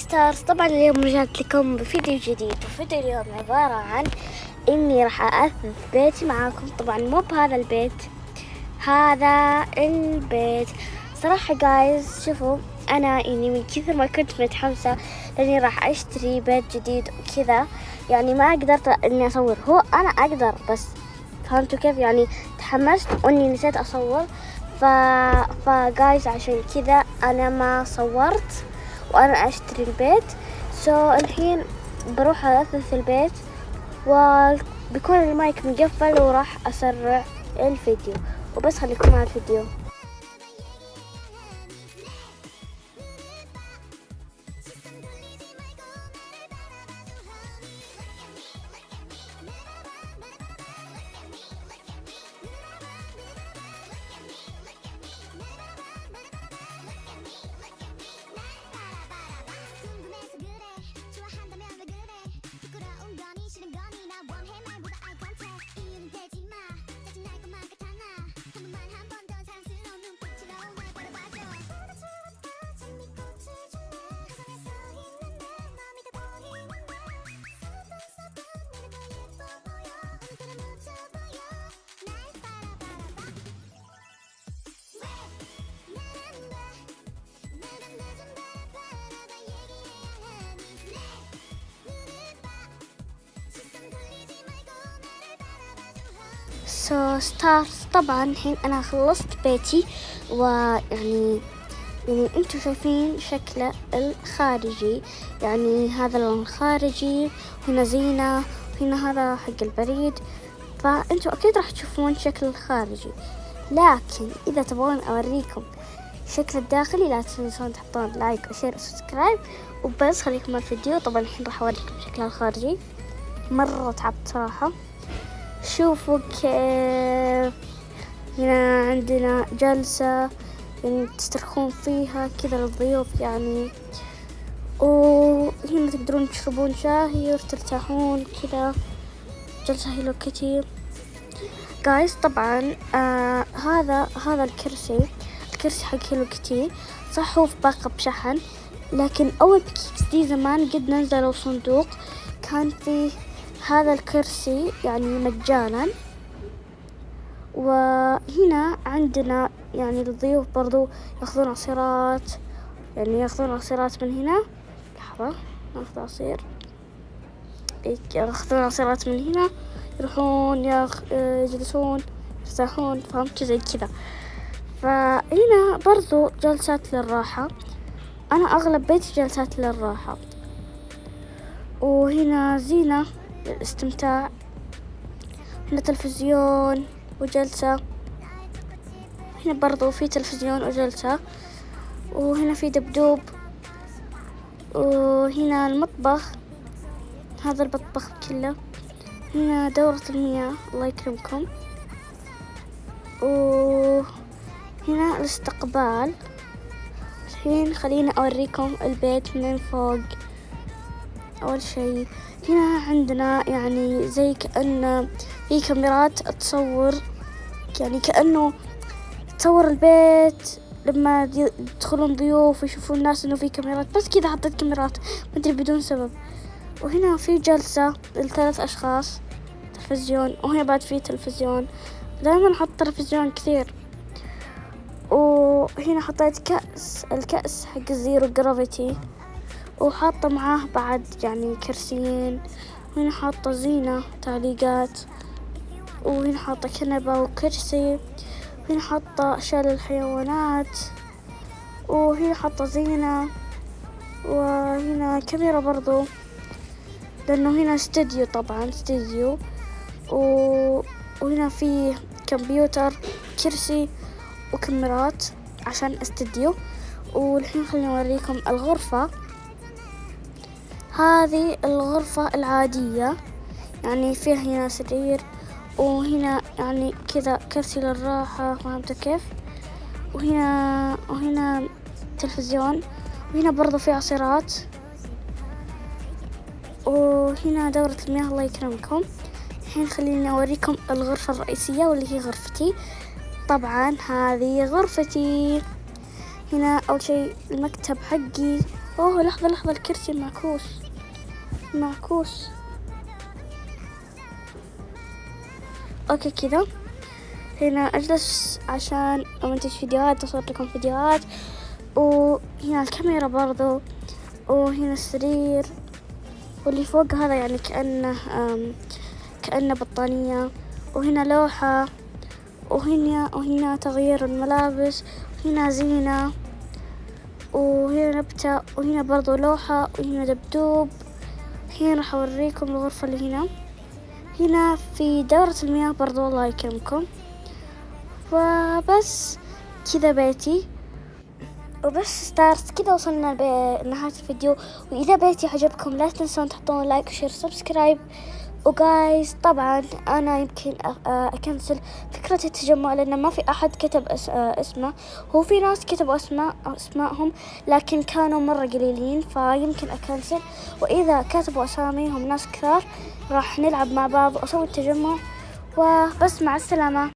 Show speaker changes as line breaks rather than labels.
ستارز، طبعا اليوم رجعت لكم بفيديو جديد. وفيديو اليوم عبارة عن إني راح أثث بيتي معاكم. طبعا مو بهذا البيت، هذا البيت. صراحة جايز شوفوا، أنا إني من كثر ما كنت متحمسة لأني راح أشتري بيت جديد وكذا، يعني ما قدرت إني أصور. هو أنا أقدر، بس فهمتوا كيف؟ يعني تحمست وإني نسيت أصور. فجايز عشان كذا أنا ما صورت وأنا أشتري البيت. الحين بروح أثث البيت وبيكون المايك مقفل وراح أسرع الفيديو. وبس خليكم مع الفيديو. ستارز، طبعا الحين أنا خلصت بيتي، ويعني انتوا شايفين شكله الخارجي، يعني هذا اللون الخارجي، هنا زينة، هنا هذا حق البريد. فانتوا أكيد راح تشوفون شكل الخارجي، لكن إذا تبغون أوريكم شكل الداخلي لا تنسون تحطون لايك وشير وسبسكرايب. وبس خليكم مع الفيديو. طبعا الحين راح أوريكم شكلها الخارجي. مرة تعبت صراحة. شوفوا كيف هنا عندنا جلسة يعني تسترخون فيها كذا للضيوف يعني، وهنا تقدرون تشربون شاهي وترتاحون كذا. جلسة هيلو كيتي جايز. طبعا هذا الكرسي حق هيلو كيتي. صح هو في باقة بشحن، لكن أول بكيكس دي زمان قد نزلوا صندوق كان فيه هذا الكرسي يعني مجانا. وهنا عندنا يعني الضيوف برضو ياخذون عصيرات، يعني ياخذون عصيرات من هنا. لحظة ناخذ عصير. ياخذون عصيرات من هنا، يروحون يجلسون يرتاحون، فهمتوا زي كذا. فهنا برضو جلسات للراحة. أنا أغلب بيتي جلسات للراحة. وهنا زينة للاستمتاع، هنا تلفزيون وجلسة، هنا برضو في تلفزيون وجلسة، وهنا في دبدوب، وهنا المطبخ، هذا المطبخ كله. هنا دورة المياه الله يكرمكم، وهنا الاستقبال. الحين خلينا أوريكم البيت من فوق. أول شيء هنا عندنا يعني زي كأن في كاميرات تصور، يعني كأنه تصور البيت لما يدخلون ضيوف ويشوفون الناس إنه في كاميرات، بس كذا حطيت كاميرات ما أدري بدون سبب. وهنا في جلسة ل3 أشخاص، تلفزيون، وهنا بعد في تلفزيون. دائما أحط تلفزيون كثير. وهنا حطيت الكأس حق الزيرو جرافيتي، وحاطة معاه بعد يعني كرسيين. وهنا حاطة زينة تعليقات، وهنا حاطة كنبة وكرسي، وهنا حاطة أشياء للحيوانات، وهنا حاطة زينة، وهنا كاميرا برضو لأنه هنا استوديو، طبعا استوديو. وهنا في كمبيوتر، كرسي، وكاميرات عشان استوديو. والحين خليني أوريكم الغرفة. هذه الغرفة العادية، يعني فيها هنا سرير، وهنا يعني كذا كرسي للراحة، فهمت كيف؟ وهنا تلفزيون، وهنا برضو في عصيرات، وهنا دورة المياه الله يكرمكم. الحين خليني أوريكم الغرفة الرئيسية واللي هي غرفتي. طبعا هذه غرفتي. هنا أول شيء المكتب حقي، اوه لحظة الكرسي معكوس. اوكي كذا. هنا اجلس عشان امنتج فيديوهات، اصور لكم فيديوهات. وهنا الكاميرا برضو، وهنا السرير، واللي فوق هذا يعني كأنه بطانية. وهنا لوحة، وهنا تغيير الملابس، وهنا زينة، وهنا نبتة، وهنا برضو لوحة، وهنا دبدوب. هنا راح أوريكم الغرفة اللي هنا في دورة المياه برضو، الله يكرمكم. وبس كذا بيتي، وبس ستارز كذا وصلنا لنهاية الفيديو. وإذا بيتي عجبكم لا تنسون تحطون لايك وشير سبسكرايب. وجايز طبعا أنا يمكن أكنسل فكرة التجمع لأن ما في أحد كتب اسمه. هو في ناس كتبوا أسمائهم لكن كانوا مرة قليلين، فيمكن أكنسل. وإذا كتبوا أساميهم ناس كثار راح نلعب مع بعض وأسوي التجمع. وبس مع السلامة.